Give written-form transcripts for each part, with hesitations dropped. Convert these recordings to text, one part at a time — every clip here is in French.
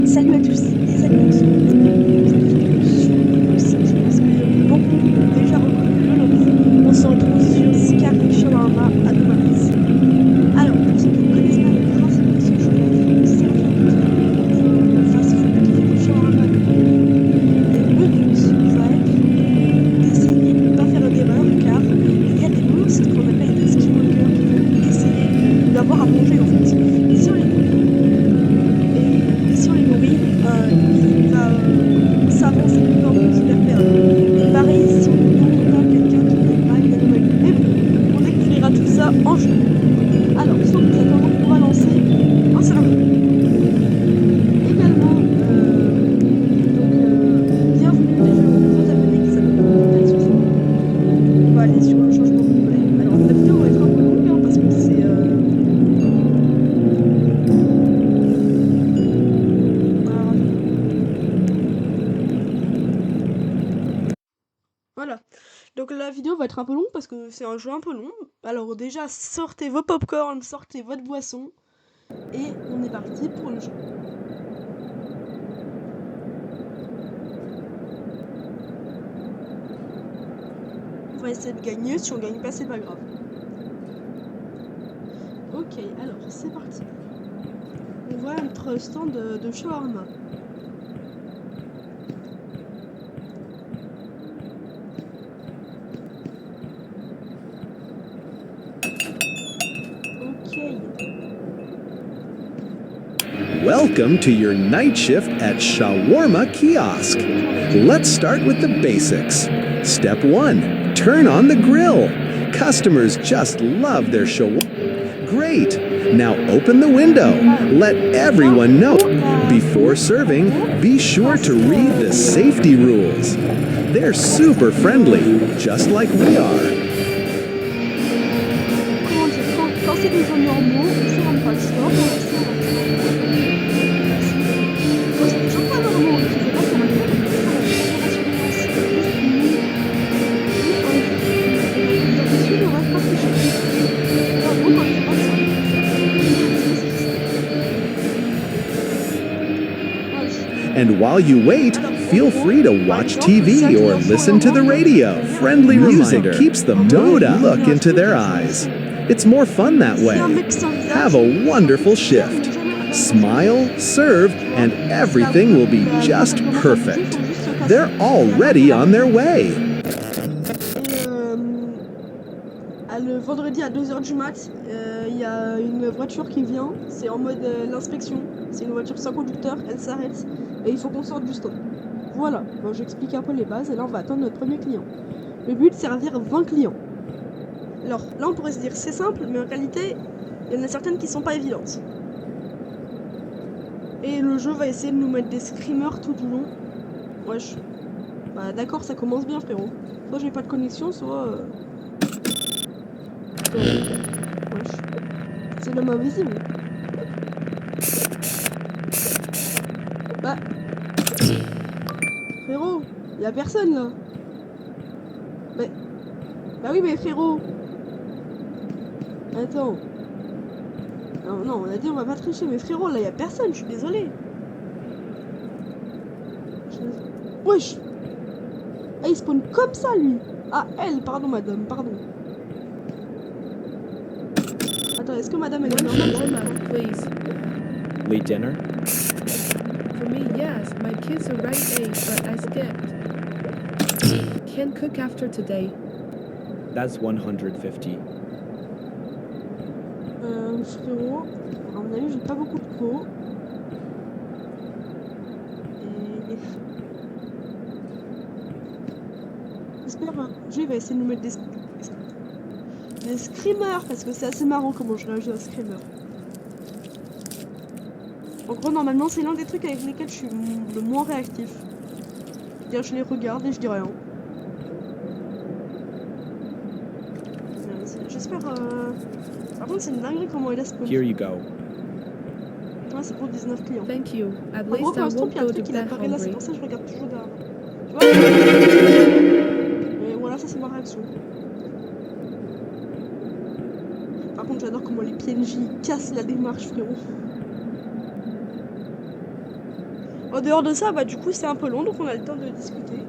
Salut à tous les amis qui je pense que beaucoup ont déjà reconnu le nom. On se retrouve sur Scary Shawarma à Domaris. Alors, pour ceux qui ne connaissent pas le principe de ce jeu, il faut servir de client dans un fast-food qui fait des shawarma de ouf. Et le but va être d'essayer de ne pas faire d'erreur car il y a des monstres qu'on appelle des skinwalkers qui vont essayer d'avoir à manger en fait. Et si on les si on les nourrit, il va s'avancer tout le temps pour se faire perdre. Et pareil, si on ne nourrit pas quelqu'un qui n'est pas une anomalie. Mais bon, on découvrira tout ça en jeu. Alors, sans plus attendre, on va lancer un serveur. Également, bienvenue déjà aux nouveaux abonnés qui s'abonnent au Capitaine Soso. On va aller sur le changement de gameplay. Alors, la vidéo va être un peu longue hein, parce que c'est... Voilà. Donc la vidéo va être un peu longue parce que c'est un jeu un peu long. Alors déjà, sortez vos popcorn, sortez votre boisson. Et on est parti pour le jeu. On va essayer de gagner. Si on gagne pas, c'est pas grave. Ok, alors c'est parti. On voit notre stand de shawarma. Welcome to your night shift at Shawarma Kiosk. Let's start with the basics. Step 1. Turn on the grill. Customers just love their shawarma. Great! Now open the window. Let everyone know. Before serving, be sure to read the safety rules. They're super friendly, just like we are. Quand c'est des gens normaux, on sert un pas de sport, on sert un quand c'est des gens pas normaux et qui veulent pas faire un effort, on sert un surveillance. Là-dessus, on va pas tricher. En gros, quand c'est pas ça. And while you wait, feel free to watch TV or listen to the radio. Friendly music keeps the mood up. Look into their eyes. It's more fun that way. Have a wonderful shift. Smile, serve, and everything will be just perfect. They're already on their way. Le vendredi à 2h du mat, il y a une voiture qui vient, c'est en mode l'inspection, c'est une voiture sans conducteur, elle s'arrête et il faut qu'on sorte du stand. Voilà, bon, j'explique un peu les bases et là on va attendre notre premier client. Le but c'est servir 20 clients. Alors là on pourrait se dire c'est simple, mais en réalité il y en a certaines qui sont pas évidentes. Et le jeu va essayer de nous mettre des screamers tout du long. Wesh. Bah d'accord, ça commence bien frérot. Soit j'ai pas de connexion, soit... Wesh. C'est l'homme invisible. Bah... Frérot, y'a personne là. Mais... Bah oui mais frérot. Attends. Non, non, on a dit on va pas tricher, mais frérot, là y'a personne, je suis désolée. Wesh. Ah, il spawn comme ça, lui. Ah, elle, pardon, madame, pardon. Attends, est-ce que madame elle est normale? Please. Late dinner? For me, yes. My kids are right age, but I skipped. Can't cook after today. That's 150. Frérot, à mon avis, j'ai pas beaucoup de co. Et... J'espère que le jeu va essayer de nous mettre des screamers, parce que c'est assez marrant comment je réagis à un screamer. En gros, normalement, c'est l'un des trucs avec lesquels je suis le moins réactif. C'est-à-dire, je les regarde et je dis rien. J'espère... Par contre, c'est une dinguerie comment il a spawn. Here you go. Ouais, c'est pour 19 clients. Thank you. At En gros, least quand I on se trompe, won't il y a un go truc to qui bed apparaît là, c'est hungry. pour ça que je regarde toujours derrière. Tu vois? Et voilà, ça c'est ma réaction. Par contre, j'adore comment les PNJ cassent la démarche, frérot. En dehors de ça, bah du coup c'est un peu long, donc on a le temps de discuter.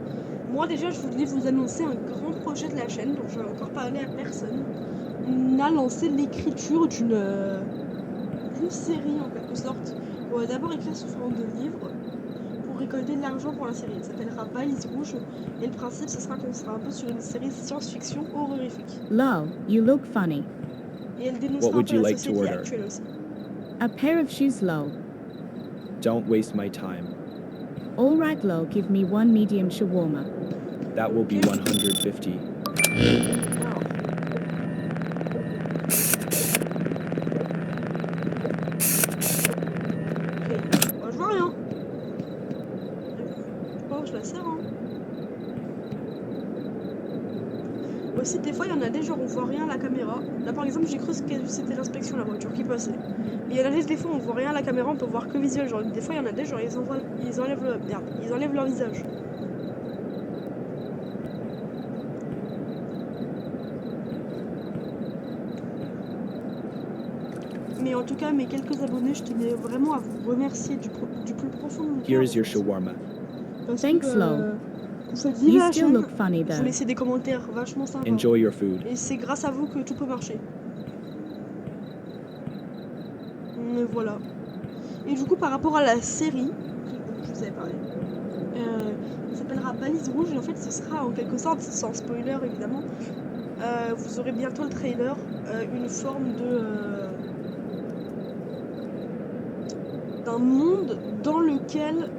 Moi déjà, je voulais vous annoncer un grand projet de la chaîne, dont je vais encore parler à personne. On a lancé l'écriture d'une série en quelque sorte. On va d'abord écrire sous forme de livre pour récolter de l'argent pour la série. Elle s'appellera Valise Rouge et le principe ce sera qu'on sera un peu sur une série science-fiction horrifique. Lol, you look funny. Et elle What dénoncera un would peu you la like to société order? actuelle aussi. A pair of shoes, lol. Don't waste my time. All right, lol, give me one medium shawarma. That will be 150. Alors. Ok, moi je vois rien. Oh, je la sers, hein. Aussi, des fois, il y en a des, genre, on voit rien à la caméra. Là, par exemple, j'ai cru que c'était l'inspection, la voiture qui passait. Mais il y en a des fois, on voit rien à la caméra, on peut voir que visuel. Genre, des fois, il y en a des, genre, ils enlèvent leur visage. Mais en tout cas, mes quelques abonnés, je tenais vraiment à vous remercier du plus profond de mon cœur. Here is your shawarma. Parce Thanks, que, lol. vous faites vivre You la still chaîne, look funny vous though. laissez des commentaires vachement sympas. Enjoy your food. Et c'est grâce à vous que tout peut marcher. Mais voilà. Et du coup, par rapport à la série, dont je vous avais parlé, elle s'appellera Balise Rouge. Et en fait, ce sera en quelque sorte, sans spoiler évidemment, vous aurez bientôt le trailer, une forme de d'un monde dans lequel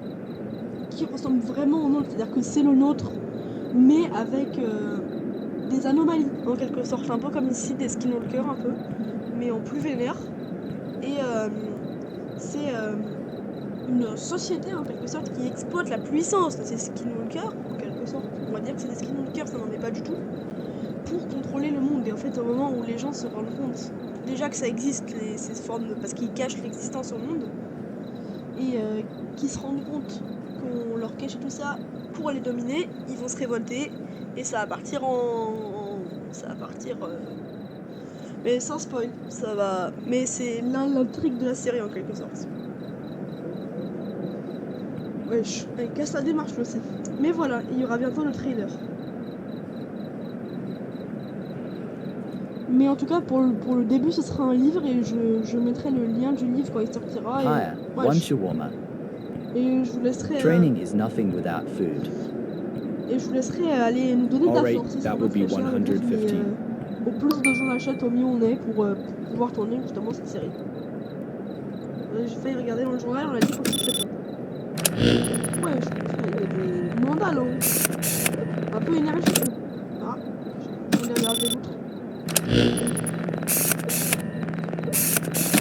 qui ressemble vraiment au nôtre, c'est-à-dire que c'est le nôtre, mais avec des anomalies en quelque sorte, un peu comme ici des Skinwalkers un peu, mais en plus vénère. Et c'est une société en quelque sorte qui exploite la puissance de ces Skinwalkers, en quelque sorte. On va dire que c'est des Skinwalkers, ça n'en est pas du tout, pour contrôler le monde. Et en fait, au moment où les gens se rendent compte déjà que ça existe, ces formes, parce qu'ils cachent l'existence au monde, et qui se rendent compte qu'on leur cache tout ça pour les dominer, ils vont se révolter et ça va partir ça va partir mais sans spoil, ça va, mais c'est l'intrigue de la série en quelque sorte. Wesh, elle casse la démarche, je le sais. Mais voilà, il y aura bientôt le trailer. Mais en tout cas, pour le début, ce sera un livre et je mettrai le lien du livre quand il sortira. Higher, Ouais, one shawarma. et je vous laisserai Training is nothing without food. et je vous laisserai aller nous donner de la Alright, force. that will be 150. Au plus de gens l'achètent, au mieux on est pour pouvoir tourner justement cette série. J'ai failli regarder dans le journal, on a dit qu'on se fait pas. Ouais, je pense qu'il y a des mandats là. Un peu énergique. Ah, je voulais regarder l'autre.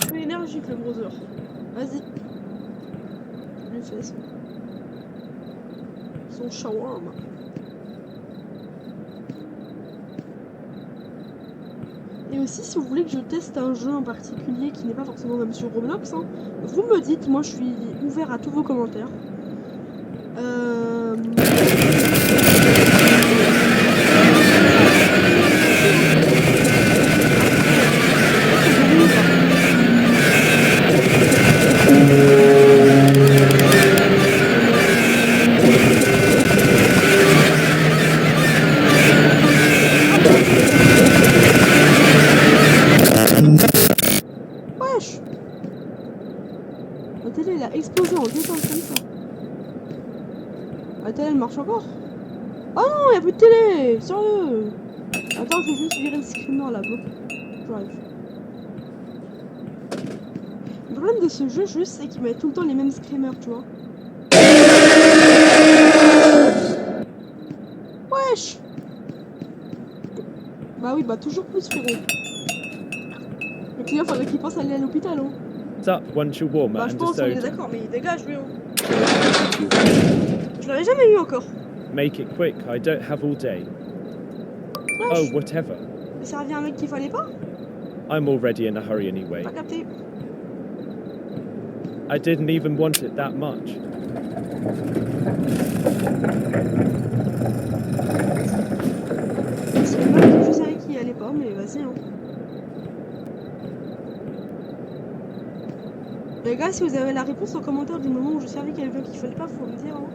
Un peu énergique le browser. Vas-y. Je lui fais ça. Son shawarma. Et aussi, si vous voulez que je teste un jeu en particulier qui n'est pas forcément même sur Roblox, hein, vous me dites, moi je suis ouvert à tous vos commentaires. Wesh! La télé elle a explosé en deux secondes comme ça. La télé elle marche encore? Oh non, y'a plus de télé! Sérieux! Attends, je vais juste virer le screamer là, bloc. J'arrive. Le problème de ce jeu, juste, c'est qu'il met tout le temps les mêmes screamers, tu vois. Wesh! Bah oui, bah toujours plus, frérot. Le client, faudrait qu'il pense à aller à l'hôpital, hein. What's up? One shawarma Bah, je and a pense, on est soda. d'accord, mais il dégage, lui, hein. Je l'avais jamais eu encore. Make it quick. I don't have all day. Oh, Wesh! whatever. Mais ça revient à un mec qu'il fallait pas? I'm already in a hurry anyway. Pas capté. I didn't even want it that much. C'est le mec que je savais qu'il allait pas, mais vas-y, hein. Les gars, si vous avez la réponse en commentaire du moment où je savais quelqu'un qui fallait pas, faut me dire. Hein.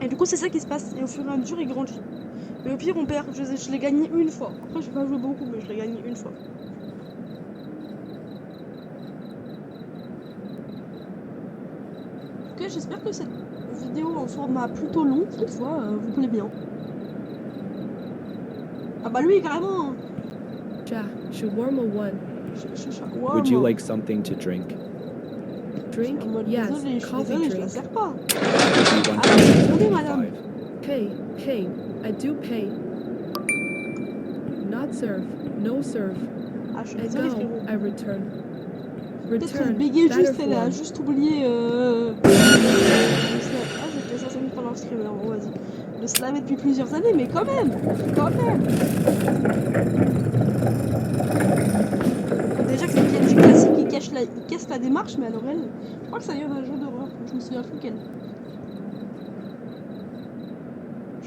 Et du coup, c'est ça qui se passe. Et au fur et à mesure, il grandit. Mais au pire, on perd. Je l'ai gagné une fois. Après, j'ai pas joué beaucoup, mais je l'ai gagné une fois. Ok, j'espère que cette vidéo en format plutôt long, cette fois, vous plaît bien. Ah bah lui, carrément. Hein. Ja, shawarma 1. Would you like something to drink? Drink? En mode, Yes, désolé, je suis coffee désolée, je la drink. sers pas. Would be Ah, désolé, madame. 155. Pay. I do pay. Not serve. No serve. Ah, je suis I désolée, go. frérot. I return. Peut-être qu'elle Return. bégayait Better juste, elle a form. juste oublié Ah, j'ai fait ça 5 minutes pendant le streamer, bon vas-y. De se laver depuis plusieurs années, mais quand même. Déjà que c'est PNJ classique, il casse la démarche, mais alors elle, je crois que ça vient d'un jeu d'horreur, je me souviens plus lequel.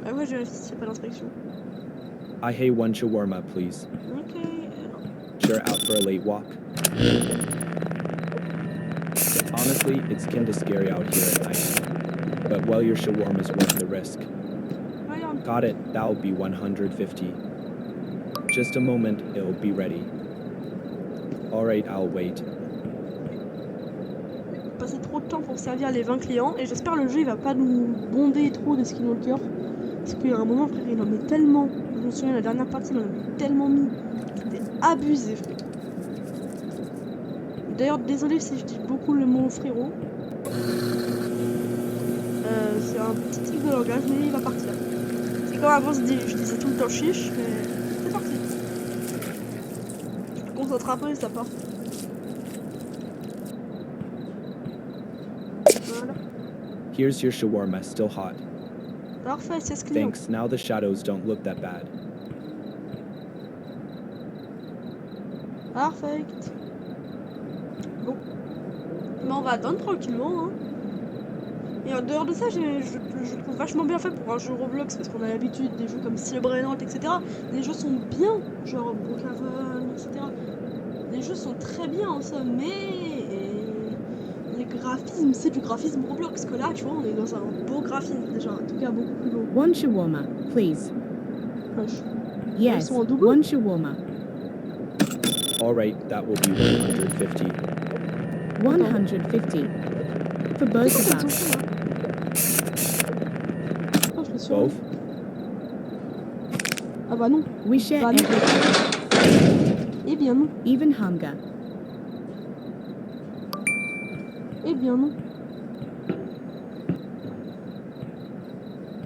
Ah ouais, je vérifie si c'est pas l'inspection. I hate one shawarma, please. Ok, Sure, out for a late walk. Honestly, it's kinda scary out here at night. But well, your shawarma's worth the risk. regarde. Got it, that'll be 150. Just a moment, it'll be ready. Alright, I'll wait. Passer trop de temps pour servir les 20 clients, et j'espère le jeu il va pas nous bonder trop de skins au cœur. Parce qu'à un moment, frère, il en met tellement. Je me souviens, la dernière partie, il en a tellement mis. C'était abusé, frère. D'ailleurs, désolé si je dis beaucoup le mot frérot. C'est un petit truc de langage, mais il va partir. C'est comme avant, je disais tout le temps chiche, mais c'est parti. Je me concentre un peu et ça part. Voilà. Here's your shawarma, still hot. Parfait, c'est ce client. Thanks, now the shadows don't look that bad. Perfect. Bon. Mais on va attendre tranquillement. Hein. Et en dehors de ça, je trouve vachement bien fait pour un jeu Roblox, parce qu'on a l'habitude des jeux comme Silbrennant, etc. Les jeux sont bien, genre Brookhaven, etc. Les jeux sont très bien en somme, mais les graphismes, c'est du graphisme Roblox. Que là, tu vois, on est dans un beau graphisme déjà, en tout cas beaucoup plus beau. One shawarma, please. Wesh. Yes, sont en double? one shawarma. Alright, that will be 150. 150. For both Qu'est-ce of que us. c'est là? Oh, je suis sûre. Both? Ah bah non. We share Bah non. everything, Eh bien non. even hunger. Eh bien non.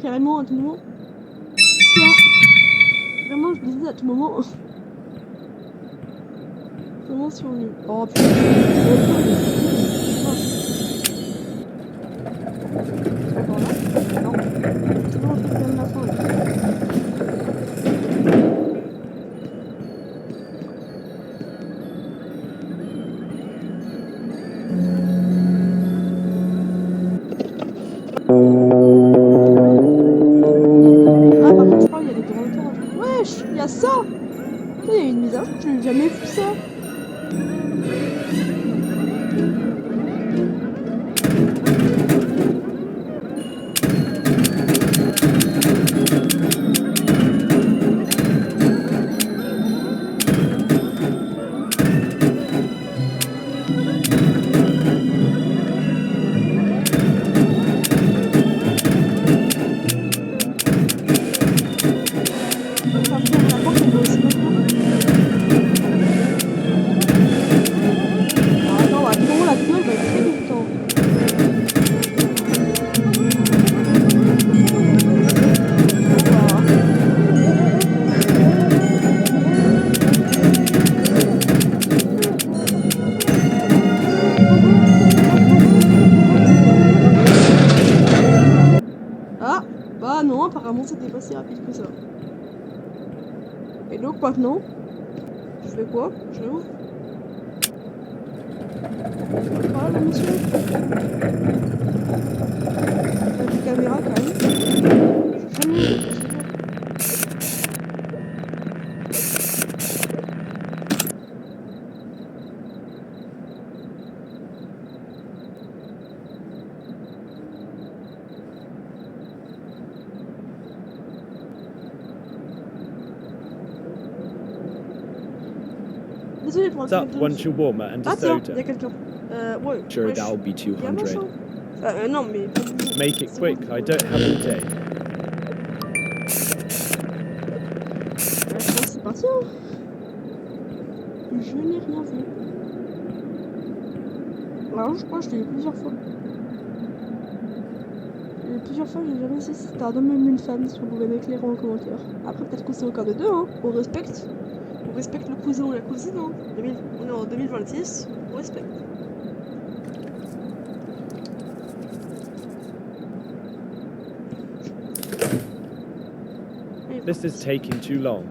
Carrément à tout moment. Tiens. Vraiment, je disais à tout moment. Vraiment sur lui. Oh putain. Encore là? Non. C'est bon, je vais même la fin. Là. Ah, par contre, je crois qu'il y a des grands temps. Wesh, il y a ça! Il y a une mise à jour, j'ai jamais vu ça. Enfin, la porte, elle doit aussi maintenant. Ah, attends, attends, la queue, elle va être très longtemps. Ah, bah non, apparemment c'était pas si rapide que ça. Et donc maintenant, je fais quoi? Je l'ouvre. Ah là, monsieur. Il y a des caméras quand même. Je jamais vu, je sais pas. Désolé pour What's la up, one shawarma and a Ah tiens, soda? y'a quelqu'un. Ouais. Sure, wesh. that'll be Y'a un machin. 200. Non, mais. Make it C'est quick, bon, I don't have all day. Je pense que c'est parti, hein. Je n'ai rien vu. Alors, je crois que je l'ai eu plusieurs fois. Et plusieurs fois, j'ai jamais su si c'était un homme ou une femme, si vous pouvez m'éclairer en commentaire. Après, peut-être que c'est aucun des deux, hein. On respecte. On respecte le cousin ou la cousine, hein. On est en 2026, on respecte. This is taking too long.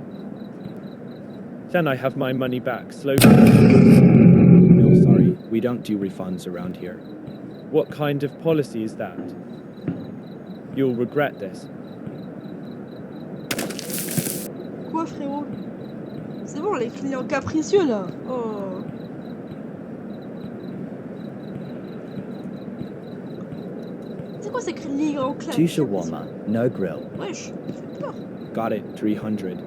Can I have my money back? Slow. No, sorry. We don't do refunds around here. What kind of policy is that? You'll regret this. Quoi, frérot? C'est bon, les clients capricieux, là. Oh. C'est quoi ces clients capricieux? Two shawarma, no grill. Wesh, ça fait peur. Got it, 300.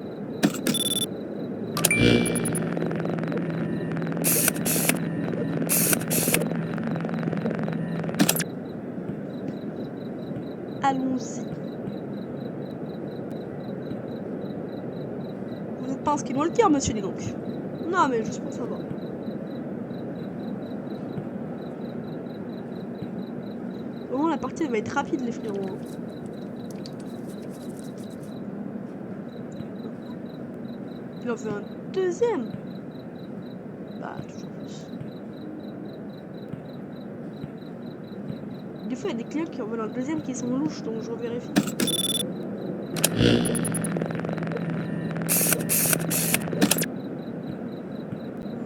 Allons-y. Vous n'êtes pas inscrit dans le tir, monsieur, dis donc. Non, mais juste pour savoir. Vraiment, la partie elle va être rapide, les frérots. Hein. Il en veut un deuxième. Bah, toujours plus. Des fois, il y a des clients qui en veulent un deuxième qui sont louches, donc je revérifie.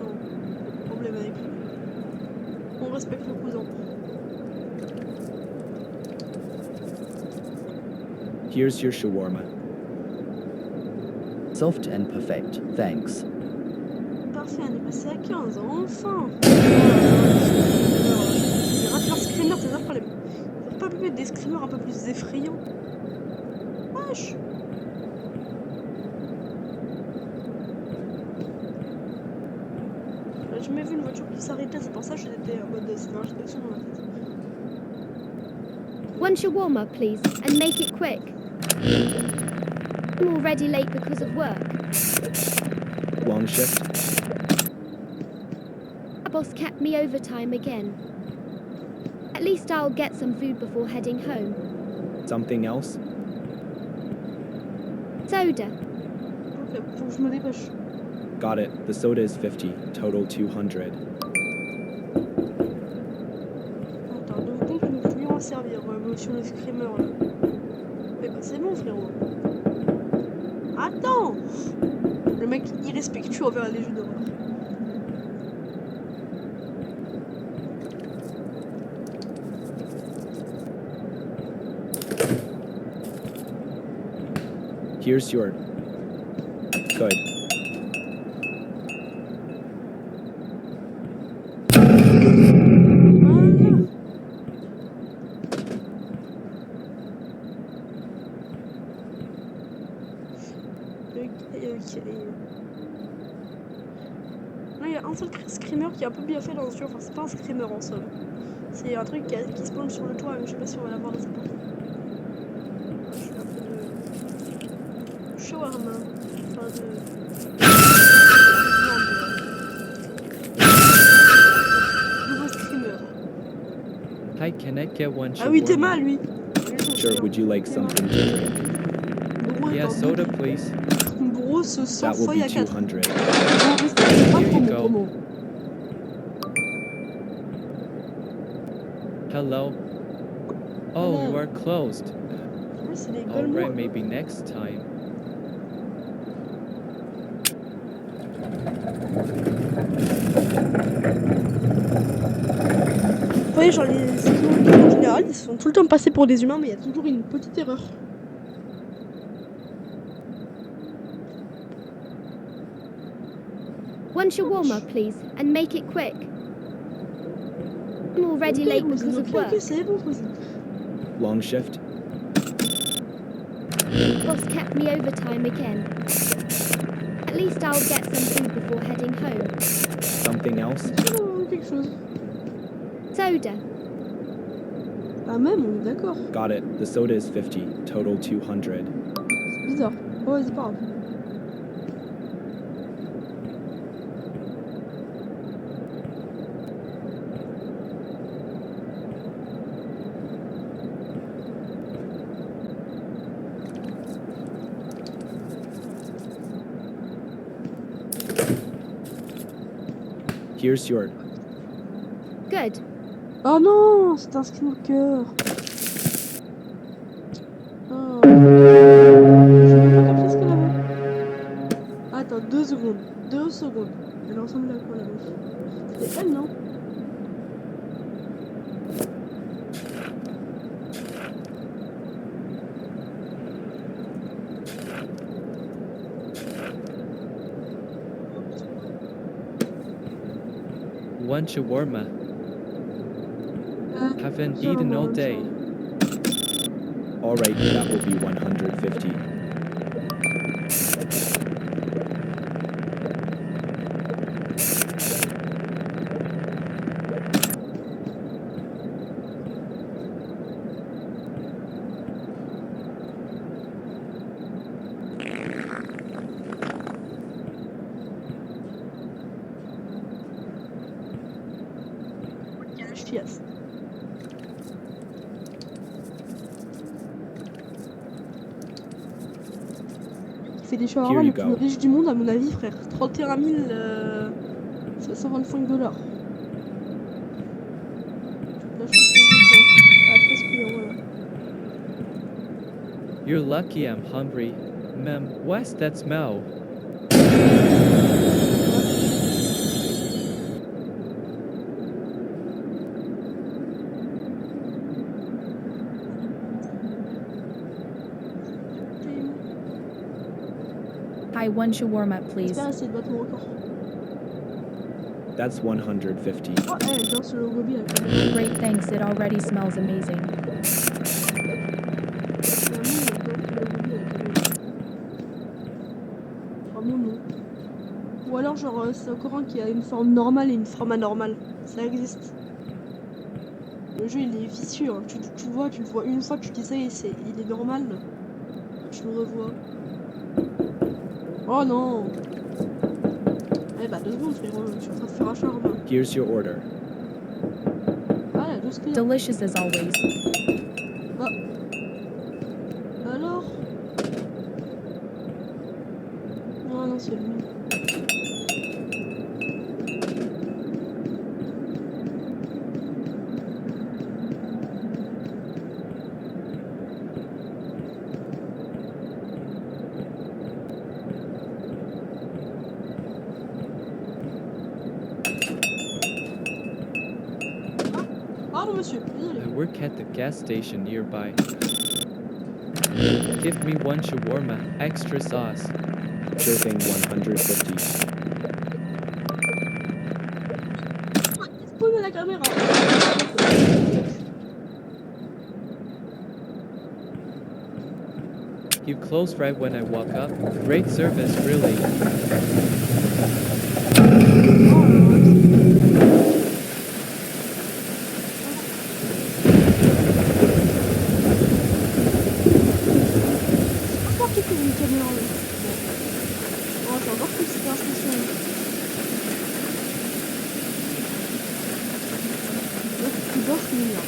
Non, problème avec lui. On respecte le cousin. Here's your shawarma. Soft and perfect, thanks. Parfait, on est passé à 15, enfin. Les rappeurs screamers, c'est ça le problème. Faut pas plus des screamers un peu plus effrayants. Wesh. J'ai jamais vu une voiture qui s'arrêtait, c'est pour ça que j'étais en mode c'est l'inspection dans la tête. One shawarma, please, and make it quick. I'm already late because of work. Long shift. My boss kept me overtime again. At least I'll get some food before heading home. Something else? Soda. Ok, faut que je me dépêche. Got it. The soda is 50, total 200. Attends, donc nous voulions en servir, monsieur le screamer là. Mais bah c'est bon frérot. Attends. Le mec irrespectueux envers les jeux d'horreur. Here's your... Good. Voilà. Ok. Là, il y a un seul screamer qui est un peu bien fait dans ce jeu. Enfin, c'est pas un screamer en somme. C'est un truc qui spawn sur le toit, mais je sais pas si on va l'avoir dans cette partie. Je fais un peu de shawarma. Enfin, de. Nouveau screamer. Hi, can I get one Ah oui, t'es shawarma? mal, lui. Sure, would you like something to drink? Gros, Yeah, attends, soda, please. Gros, ce sang That will feuille be à 4. 200. On respecte pas Here trop you mon go. promo. Hello? Oh, you are closed. Oui, c'est les All gueules right, molles. maybe next time. Vous voyez, genre les screamers en général, ils sont tout le temps passés pour des humains, mais il y a toujours une petite erreur. One shawarma, please, and make it quick. I'm already Ok, late cousine, because of ok, work. ok, c'est bon, cousine. Long shift. Boss kept me overtime again. At least I'll get some food before heading home. Anything else? Quelque chose. Soda. Ah même, on est d'accord. Got it. The soda is 50. Total 200. C'est bizarre. Oh, vas-y, pas grave. Here's your... Good. Oh non, c'est un skinwalker. Oh. Je n'ai pas capté ce qu'elle avait. Attends, 2 secondes. 2 secondes. Elle ressemble à quoi la meuf? C'était elle, non? One shawarma. Haven't Shawarma, eaten all day. Alright, that will be 150. Yes. Il fait des shawarma Here you les plus go. riches du monde, à mon avis, frère. 31 725 $. Là, je pense que ah, 13 clients, voilà. You're lucky I'm hungry. Mem, what's that smell? Hi, one shawarma, please. J'espère essayer de battre mon record. That's 150. Oh, elle danse le gobi avec la main. Great, thanks. It already smells amazing. La main, elle danse le gobi avec la main. Vraiment non. Ou alors, genre, c'est encore un qui a une forme normale et une forme anormale. Ça existe. Le jeu, il est vicieux. Hein. Tu le vois une fois, tu dis ça, il est normal. Tu le revois. Oh non! Eh bah 2 secondes frérot, je suis en train de faire un charme. Here's your order. Ah, il y a 12 clients. Delicious as always. Bah. Alors? Ah non, c'est lui. Pardon monsieur, désolé. I work at the gas station nearby. Give me one shawarma, extra sauce. Sure thing, 150. Prenez la caméra. You closed right when I walk up. Great service, really. Encore qui fait une caméra là. Oh, j'ai encore plus cette impression. Tu dois finir.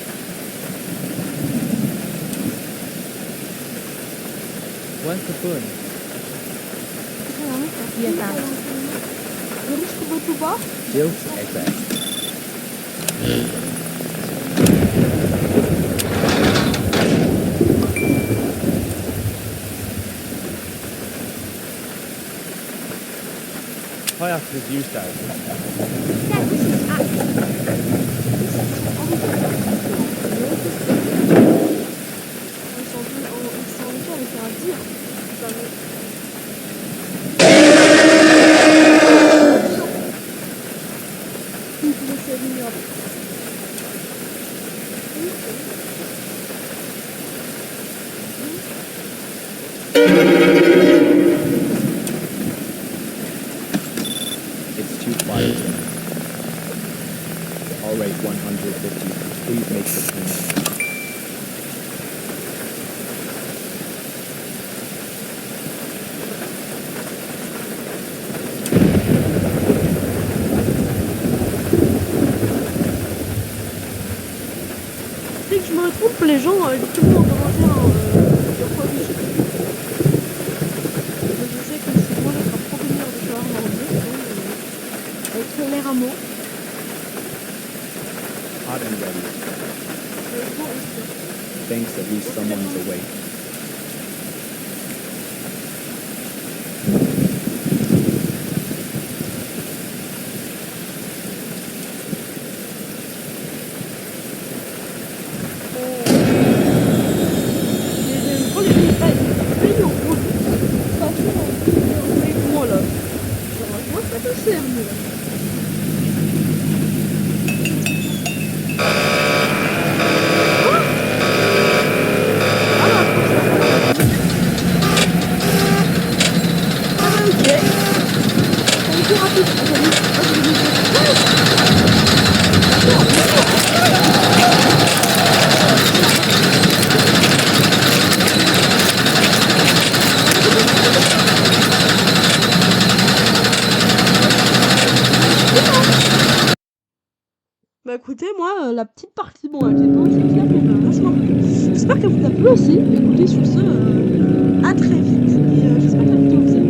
One spoon. Yes, thanks. Je trouve tout bas. Jills exact. Hayat is used as. Yes, this is accurate. Ils sont avec un dire. It's too quiet. I'll rate 150. Please make the payment. Dès que je me trompe, les gens, tout le monde en commentaire, leur point de vue. Je sais que c'est moi notre premier de shawarma en deux, donc avec toléramo. Hot and ready. Bon, Thanks, at least someone's awake. Bah écoutez, moi, la petite partie, bon, elle était pas aussi claire, mais vachement plu. J'espère qu'elle vous a plu aussi. Écoutez, sur ce, à très vite. Et j'espère que la vidéo vous a plu.